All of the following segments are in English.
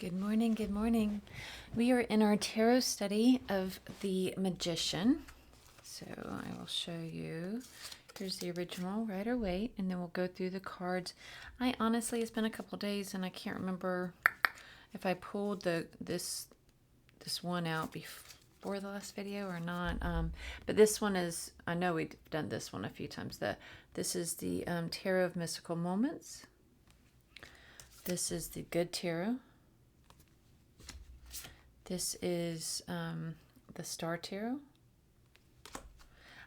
Good morning, good morning. We are in our tarot study of the Magician. So I will show you. Here's the original Rider-Waite, and then we'll go through the cards. I honestly, it's been a couple days, and I can't remember if I pulled this one out before the last video or not. But this one is, I know we've done this one a few times. This is the Tarot of Mystical Moments. This is the Good Tarot. This is the Star Tarot.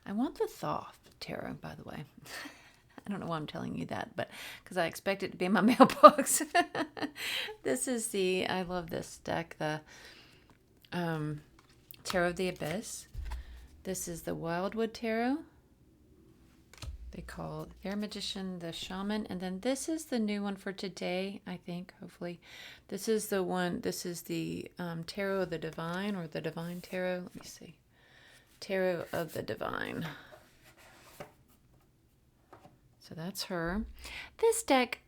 I want the Thoth Tarot, by the way. I don't know why I'm telling you that, but because I expect it to be in my mailbox. This is I love this deck, the Tarot of the Abyss. This is the Wildwood Tarot. They call their magician the Shaman. And then this is the new one for today, I think, hopefully. This is the one, this is the Tarot of the Divine, or the Divine Tarot. Let me see. Tarot of the Divine. So that's her. This deck,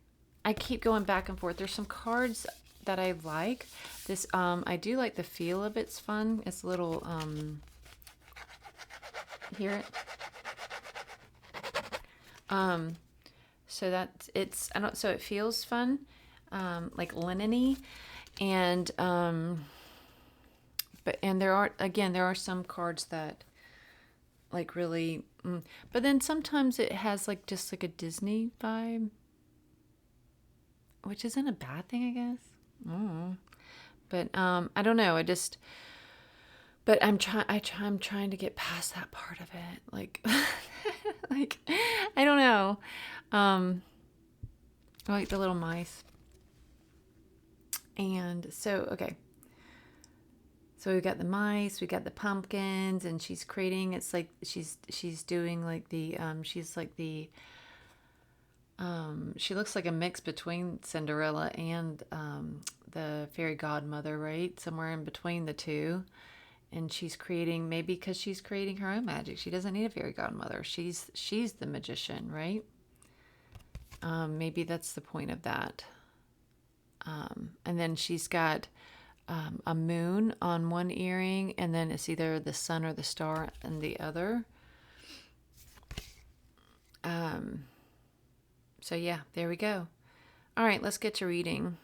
I keep going back and forth. There's some cards that I like. This, I do like the feel of it. It's fun. It's a little, hear it? So that it's, so it feels fun, like linen-y, and, and there are some cards that like really, but then sometimes it has like, just like a Disney vibe, which isn't a bad thing, I guess. But, I don't know. But I'm trying to get past that part of it. Like, like, I don't know. I like the little mice. And so, okay. So we've got the mice, we got the pumpkins, and she's creating, it's like, she's doing like she's like she looks like a mix between Cinderella and, the fairy godmother, right? Somewhere in between the two. And she's creating, maybe because she's creating her own magic. She doesn't need a fairy godmother. She's the magician, right? Maybe that's the point of that. And then she's got a moon on one earring, and then it's either the sun or the star in the other. So yeah, there we go. All right, let's get to reading.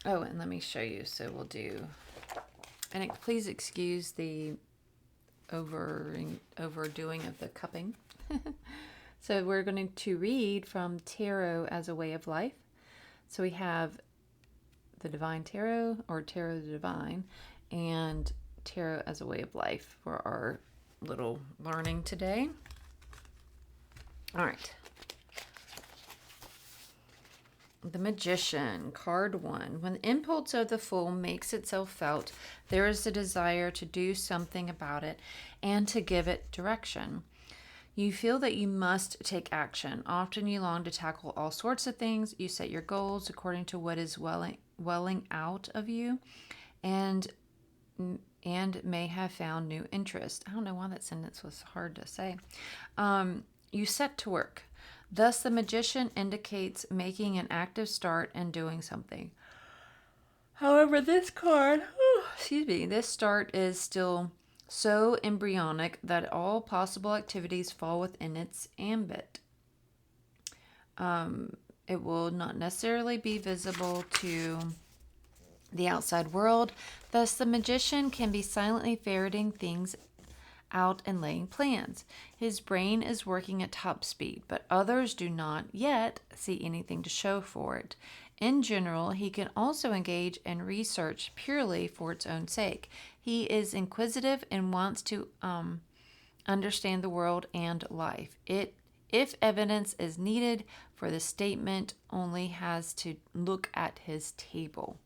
Oh, and let me show you. So we'll do... And please excuse the overdoing of the cupping. So we're going to read from Tarot as a Way of Life. So we have the Divine Tarot, or Tarot of the Divine, and Tarot as a Way of Life for our little learning today. All right. The Magician, card 1. When the impulse of the Fool makes itself felt, there is a desire to do something about it and to give it direction. You feel that you must take action. Often you long to tackle all sorts of things. You set your goals according to what is welling out of you, and may have found new interest. I don't know why that sentence was hard to say. You set to work. Thus, the Magician indicates making an active start and doing something. However, this card, this start is still so embryonic that all possible activities fall within its ambit. It will not necessarily be visible to the outside world. Thus, the Magician can be silently ferreting things out and laying plans. His brain is working at top speed, but others do not yet see anything to show for it. In general, he can also engage in research purely for its own sake. He is inquisitive and wants to understand the world and life. If evidence is needed for the statement, only has to look at his table.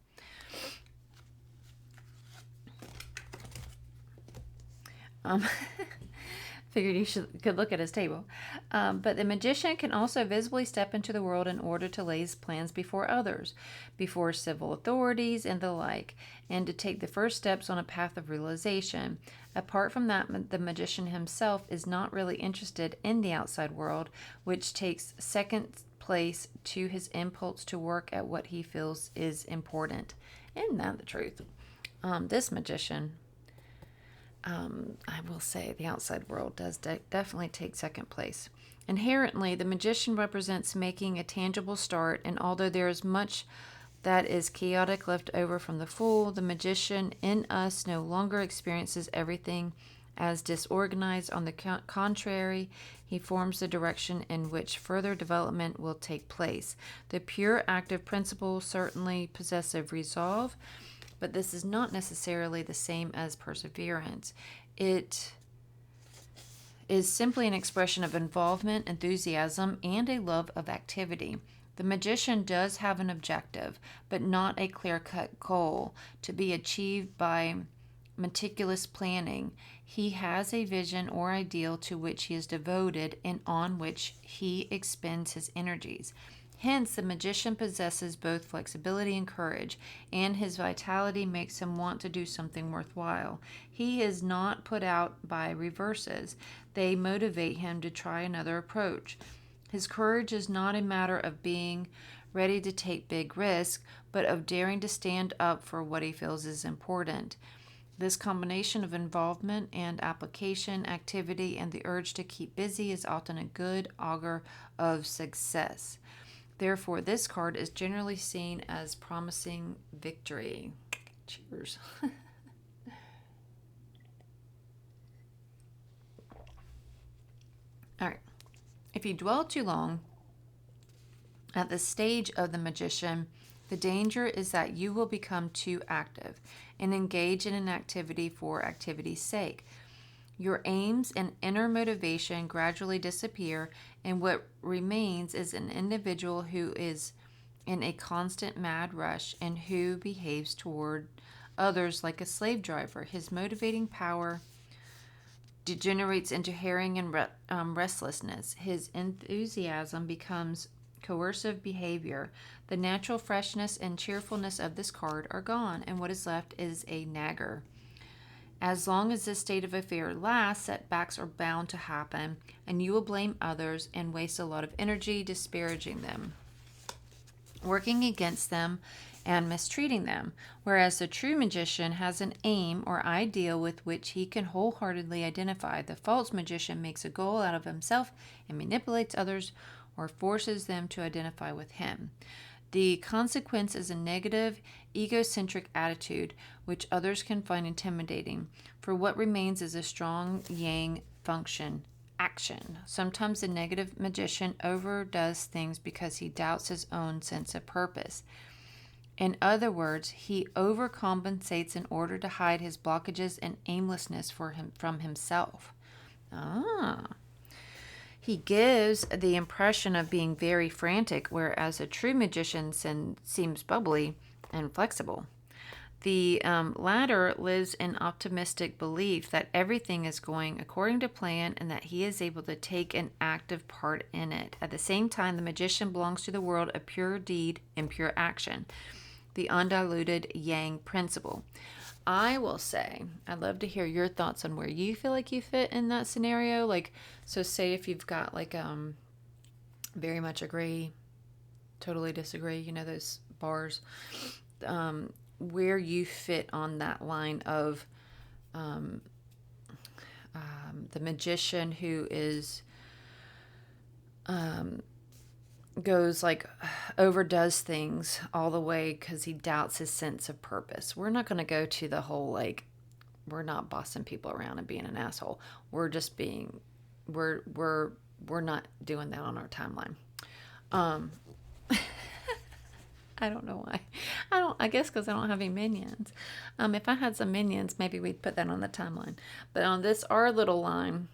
Figured you could look at his table. But the Magician can also visibly step into the world in order to lay his plans before others, before civil authorities and the like, and to take the first steps on a path of realization. Apart from that, the Magician himself is not really interested in the outside world, which takes second place to his impulse to work at what he feels is important. Isn't that the truth? This magician, I will say the outside world does definitely take second place. Inherently, the magician represents making a tangible start, and although there is much that is chaotic left over from the fool, the magician in us no longer experiences everything as disorganized. On the contrary, he forms the direction in which further development will take place. The pure active principle certainly possessive resolve, but this is not necessarily the same as perseverance. It is simply an expression of involvement, enthusiasm, and a love of activity. The magician does have an objective, but not a clear-cut goal to be achieved by meticulous planning. He has a vision or ideal to which he is devoted and on which he expends his energies. Hence, the magician possesses both flexibility and courage, and his vitality makes him want to do something worthwhile. He is not put out by reverses. They motivate him to try another approach. His courage is not a matter of being ready to take big risks, but of daring to stand up for what he feels is important. This combination of involvement and application, activity, and the urge to keep busy is often a good augur of success. Therefore, this card is generally seen as promising victory. Cheers. All right. If you dwell too long at the stage of the magician, the danger is that you will become too active and engage in an activity for activity's sake. Your aims and inner motivation gradually disappear, and what remains is an individual who is in a constant mad rush and who behaves toward others like a slave driver. His motivating power degenerates into harrying and restlessness. His enthusiasm becomes coercive behavior. The natural freshness and cheerfulness of this card are gone, and what is left is a nagger. As long as this state of affair lasts, setbacks are bound to happen, and you will blame others and waste a lot of energy disparaging them, working against them, and mistreating them, whereas the true magician has an aim or ideal with which he can wholeheartedly identify. The false magician makes a goal out of himself and manipulates others or forces them to identify with him. The consequence is a negative, egocentric attitude, which others can find intimidating. For what remains is a strong yang function, action. Sometimes the negative magician overdoes things because he doubts his own sense of purpose. In other words, he overcompensates in order to hide his blockages and aimlessness from himself. He gives the impression of being very frantic, whereas a true magician seems bubbly and flexible. The latter lives in optimistic belief that everything is going according to plan and that he is able to take an active part in it. At the same time, the magician belongs to the world of pure deed and pure action, the undiluted yang principle. I will say, I'd love to hear your thoughts on where you feel like you fit in that scenario. Like, so say if you've got like very much agree, totally disagree, you know, those bars, where you fit on that line of the magician who is goes like overdoes things all the way because he doubts his sense of purpose. We're not going to go to the whole like we're not bossing people around and being an asshole. We're just being we're not doing that on our timeline. I don't know why. I guess because I don't have any minions. If I had some minions, maybe we'd put that on the timeline. But on this our little line,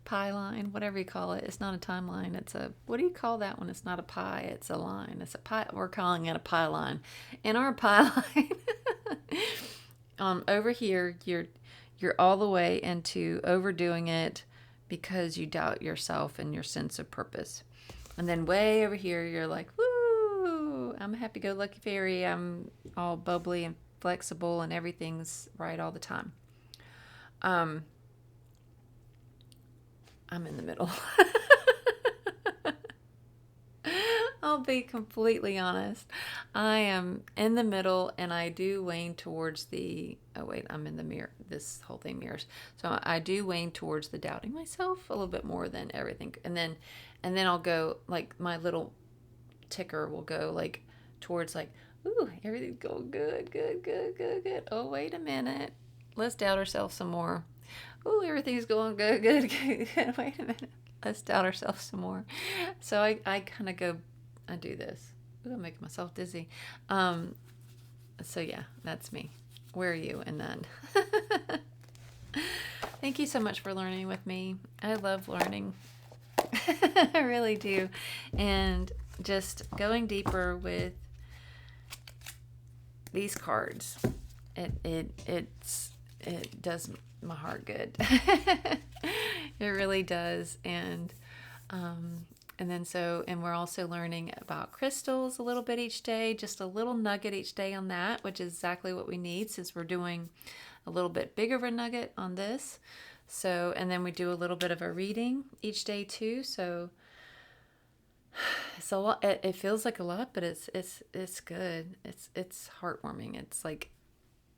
pie line, whatever you call it. It's not a timeline. It's a, what do you call that when it's not a pie? It's a line. It's a pie. We're calling it a pie line. In our pie line, over here, you're all the way into overdoing it because you doubt yourself and your sense of purpose. And then way over here, you're like, woo, I'm a happy-go-lucky fairy. I'm all bubbly and flexible and everything's right all the time. I'm in the middle. I'll be completely honest. I am in the middle and I do wane towards the, oh wait, I'm in the mirror. This whole thing mirrors. So I do wane towards the doubting myself a little bit more than everything. And then I'll go like my little ticker will go like towards like, ooh, everything's going good, good, good, good, good. Oh, wait a minute. Let's doubt ourselves some more. Ooh, everything's going good, good, good, good. Wait a minute. Let's doubt ourselves some more. So I kind of go, I do this. Ooh, I'm making myself dizzy. So yeah, that's me. Where are you? And then thank you so much for learning with me. I love learning. I really do. And just going deeper with these cards, it does my heart good. It really does. And we're also learning about crystals a little bit each day, just a little nugget each day on that, which is exactly what we need since we're doing a little bit bigger of a nugget on this. So, and then we do a little bit of a reading each day too. So it's a lot. It feels like a lot, but it's good. It's heartwarming. It's like,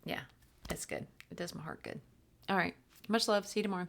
yeah, it's good. It does my heart good. All right. Much love. See you tomorrow.